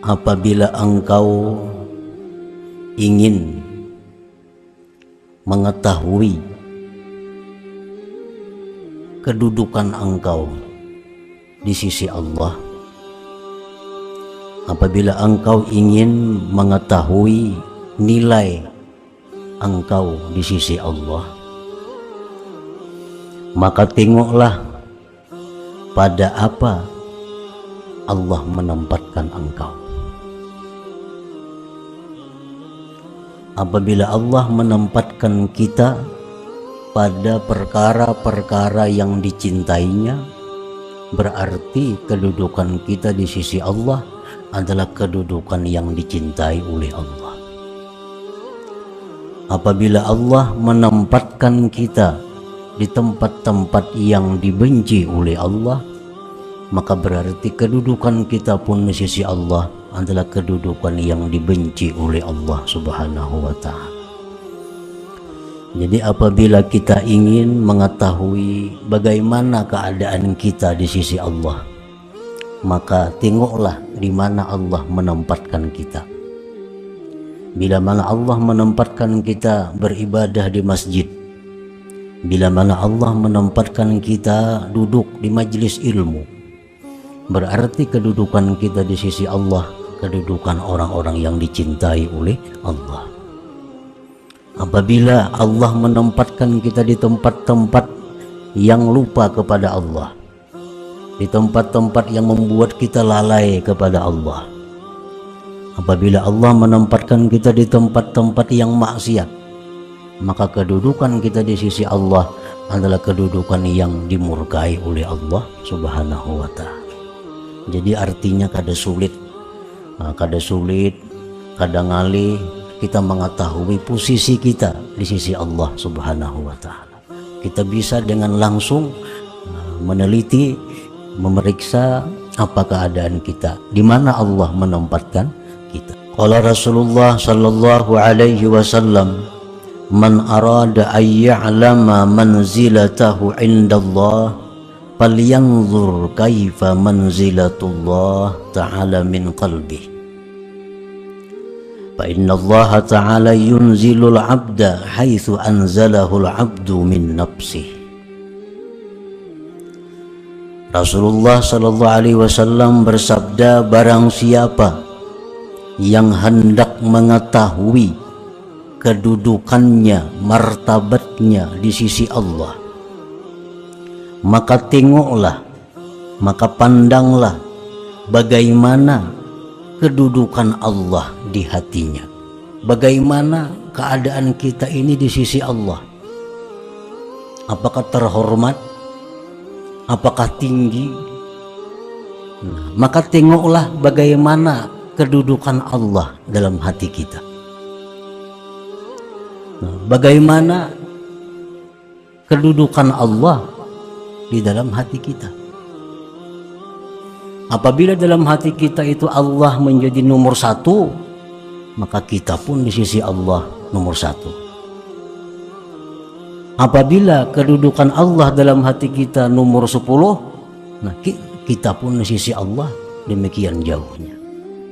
Apabila engkau ingin mengetahui kedudukan engkau di sisi Allah, apabila engkau ingin mengetahui nilai engkau di sisi Allah, maka tengoklah pada apa Allah menempatkan engkau. Apabila Allah menempatkan kita pada perkara-perkara yang dicintainya, berarti kedudukan kita di sisi Allah adalah kedudukan yang dicintai oleh Allah. Apabila Allah menempatkan kita di tempat-tempat yang dibenci oleh Allah, maka berarti kedudukan kita pun di sisi Allah adalah kedudukan yang dibenci oleh Allah Subhanahu wa Ta'ala. Jadi apabila kita ingin mengetahui bagaimana keadaan kita di sisi Allah, maka tengoklah di mana Allah menempatkan kita. Bila mana Allah menempatkan kita beribadah di masjid, bila mana Allah menempatkan kita duduk di majelis ilmu, berarti kedudukan kita di sisi Allah kedudukan orang-orang yang dicintai oleh Allah. Apabila Allah menempatkan kita di tempat-tempat yang lupa kepada Allah, di tempat-tempat yang membuat kita lalai kepada Allah, apabila Allah menempatkan kita di tempat-tempat yang maksiat, maka kedudukan kita di sisi Allah adalah kedudukan yang dimurkai oleh Allah Subhanahu wa Ta'ala. Jadi artinya kada sulit, kadang ngalih kita mengetahui posisi kita di sisi Allah Subhanahu wa Ta'ala. Kita bisa dengan langsung meneliti, memeriksa apa keadaan kita, di mana Allah menempatkan kita. Qala Rasulullah sallallahu alaihi wasallam, man arada ay ya'lama manzilatahu indallah falyanzur kaifa manzilatullah ta'ala min qalbi. Fa inna Allah ta'ala yunzilul 'abda haitsu anzalahul 'abdu min nafsihi. Rasulullah sallallahu alaihi wasallam bersabda, barang siapa yang hendak mengetahui kedudukannya, martabatnya di sisi Allah, maka tengoklah, maka pandanglah bagaimana kedudukan Allah di hatinya, bagaimana keadaan kita ini di sisi Allah. Apakah terhormat? Apakah tinggi? Maka tengoklah bagaimana kedudukan Allah dalam hati kita. Bagaimana kedudukan Allah di dalam hati kita. Apabila dalam hati kita itu Allah menjadi nomor satu, maka kita pun di sisi Allah nomor satu. Apabila kedudukan Allah dalam hati kita nomor 10, nah kita pun di sisi Allah demikian jauhnya.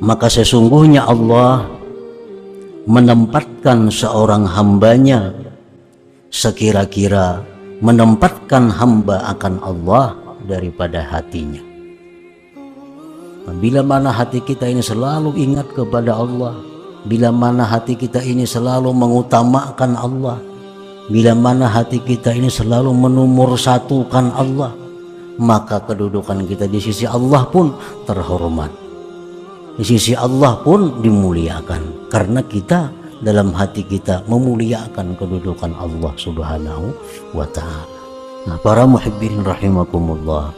Maka sesungguhnya Allah menempatkan seorang hambanya sekira-kira menempatkan hamba akan Allah daripada hatinya. Bila mana hati kita ini selalu ingat kepada Allah, bila mana hati kita ini selalu mengutamakan Allah, bila mana hati kita ini selalu menomorsatukan Allah, maka kedudukan kita di sisi Allah pun terhormat, di sisi Allah pun dimuliakan, karena kita dalam hati kita memuliakan kedudukan Allah Subhanahu wa Ta'ala. Nah, para muhibbin rahimakumullah,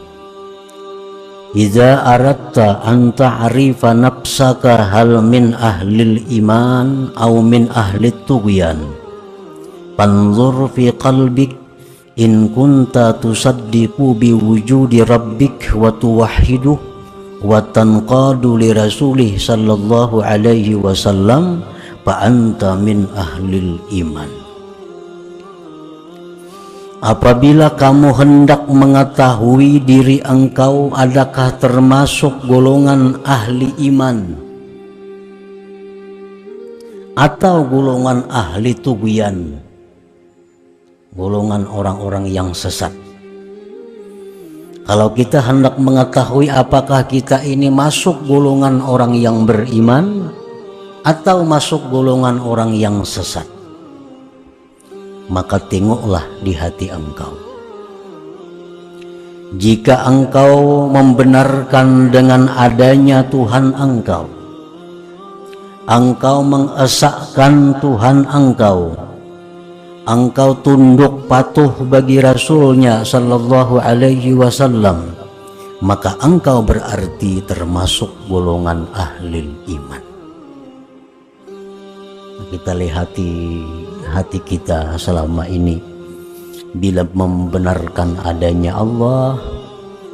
idza aratta an ta'rifa nafsaka hal min ahlil iman aw min ahlit tughyan fanzur fi qalbik in kunta tusaddiqu bi wujudi rabbik wa tuwahhidu wa tanqadu li rasulih sallallahu alaihi wasallam fa anta min ahlil iman. Apabila kamu hendak mengetahui diri engkau adakah termasuk golongan ahli iman, atau golongan ahli tughyan, golongan orang-orang yang sesat. Kalau kita hendak mengetahui apakah kita ini masuk golongan orang yang beriman atau masuk golongan orang yang sesat, maka tengoklah di hati engkau. Jika engkau membenarkan dengan adanya Tuhan engkau mengesahkan Tuhan engkau tunduk patuh bagi Rasulnya Sallallahu Alaihi Wasallam, maka engkau berarti termasuk golongan ahli iman. Kita lihat hati kita selama ini, bila membenarkan adanya Allah,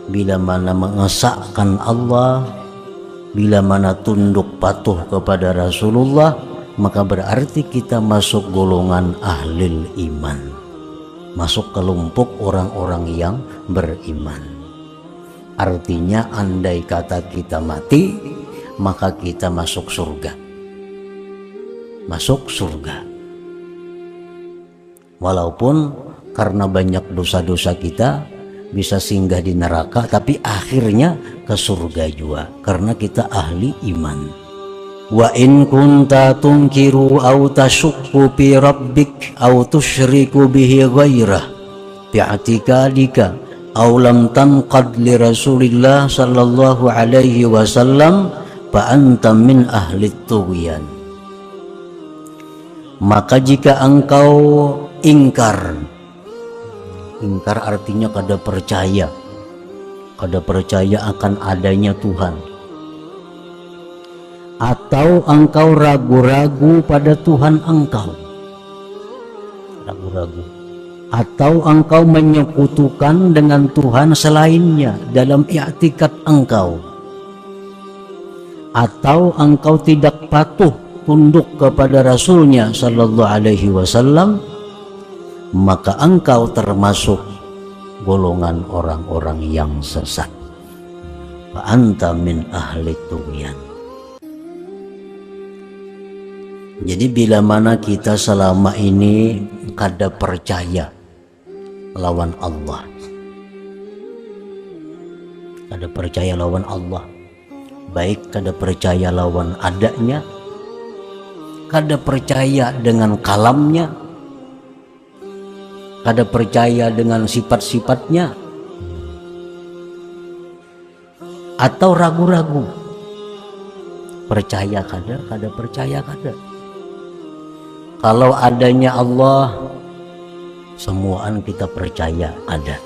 bila mana mengesahkan Allah, bila mana tunduk patuh kepada Rasulullah, maka berarti kita masuk golongan ahli iman, masuk kelompok orang-orang yang beriman. Artinya andai kata kita mati, maka kita masuk surga. Masuk surga. Walaupun karena banyak dosa-dosa kita bisa singgah di neraka, tapi akhirnya ke surga juga karena kita ahli iman. Wa in kunta tunkiru aw tashukku fi rabbik aw tusyriku bihi ghairah bi'atikadika aw lam tanqad li Rasulillah sallallahu alaihi wasallam fa anta min ahli tughyan. Maka jika engkau ingkar artinya kada percaya akan adanya Tuhan, atau engkau ragu-ragu pada Tuhan engkau, atau engkau menyekutukan dengan Tuhan selainnya dalam i'tikad engkau, atau engkau tidak patuh tunduk kepada Rasulnya Sallallahu Alaihi Wasallam, maka engkau termasuk golongan orang-orang yang sesat. Fa anta min ahli tughyan. Jadi bila mana kita selama ini kada percaya lawan Allah, kada percaya lawan Allah, baik kada percaya lawan adanya, kada percaya dengan kalamnya, kada percaya dengan sifat-sifatnya, atau ragu-ragu, percaya kada percaya kada. Kalau adanya Allah, semuaan kita percaya ada,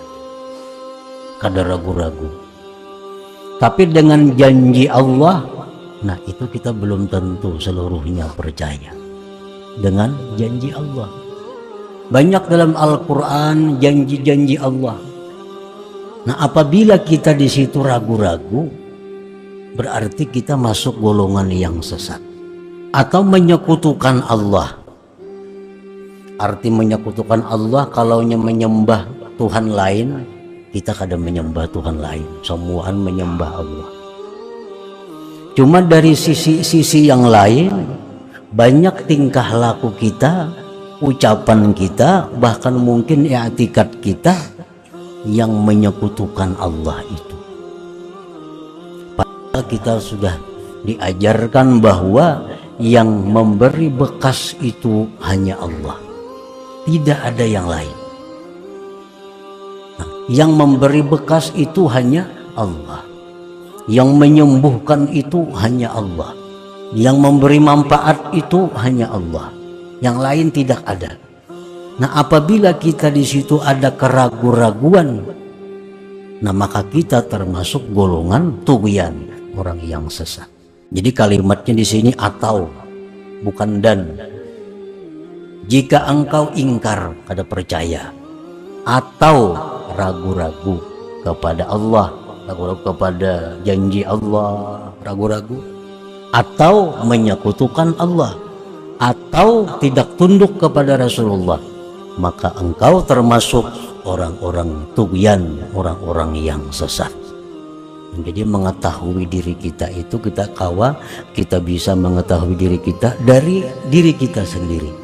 kada ragu-ragu. Tapi dengan janji Allah, nah itu kita belum tentu seluruhnya percaya dengan janji Allah. Banyak dalam Al-Quran janji-janji Allah. Nah apabila kita di situ ragu-ragu, berarti kita masuk golongan yang sesat atau menyekutukan Allah. Arti menyekutukan Allah, kalaunya menyembah Tuhan lain, kita kadang menyembah Tuhan lain, semuaan menyembah Allah. Cuma dari sisi yang lain, banyak tingkah laku kita, ucapan kita, bahkan mungkin i'tikad kita yang menyekutukan Allah itu. Padahal kita sudah diajarkan bahwa yang memberi bekas itu hanya Allah, tidak ada yang lain. Nah, yang memberi bekas itu hanya Allah, yang menyembuhkan itu hanya Allah, yang memberi manfaat itu hanya Allah, yang lain tidak ada. Nah apabila kita di situ ada keraguan-raguan, nah maka kita termasuk golongan tughyan, orang yang sesat. Jadi kalimatnya di sini atau, bukan dan. Jika engkau ingkar, kada percaya, atau ragu-ragu kepada Allah, ragu-ragu kepada janji Allah, ragu-ragu, atau menyekutukan Allah, atau tidak tunduk kepada Rasulullah, maka engkau termasuk orang-orang tughyan, orang-orang yang sesat. Jadi mengetahui diri kita itu kita bisa mengetahui diri kita dari diri kita sendiri.